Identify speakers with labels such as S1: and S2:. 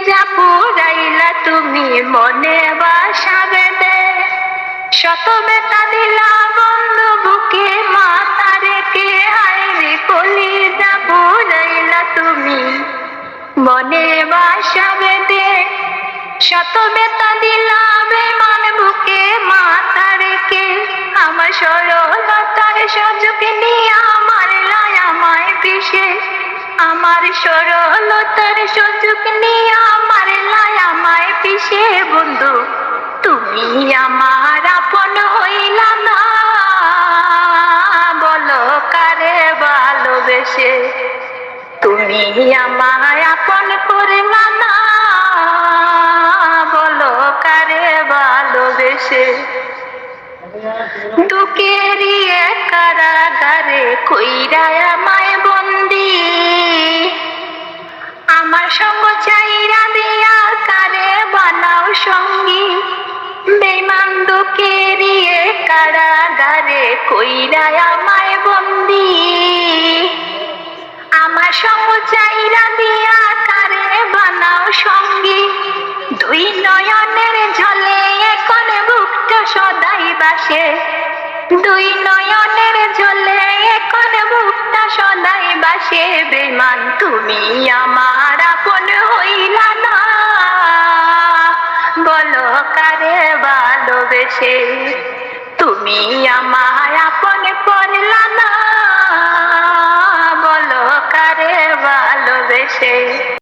S1: যা পুরাইলা তুমি মনে বাসা বেঁধে, শত বেতা দিলা বন্ধু বুকে মাথা রেখে, হায়রে কলি যা পুরাইলা তুমি মনে বাসা বেঁধে, শত বেতা দিলা বেমান বুকে মাথা রেখে, আমার সরলতার সুযোগ নিয়ে মারলা আমায় পিষে, আমার সরলতার সুযোগ নিয়ে মারলা আমায় পিষে। বন্ধু তুমি আমার আপন হইলা না, বলো কারে ভালোবেসে তুমি আমায় আপন করলা না, বলো কারে ভালোবেসে। দুঃখেরই এক কারাগারে কইরা আমায় বন্দি, আমার সঙ্গ চাইরা দিয়া কারে বানাও সঙ্গী, বেঈমান দুঃখেরই এক কারাগারে কইরা আমায় বন্দি, আমার সঙ্গ চাইরা দিয়া কারে বানাও সঙ্গী। দুই নয়নের ঝলে এখন বুকটা সদাই বাসে, দুই নয়নের ঝলে এখন বুকটা সদাই বাসে। বেঈমান তুমি আমার আপন হইলা না, বলো কারে ভালোবেসে তুমি আমায় আপন করলা না, বলো কারে ভালোবেসে।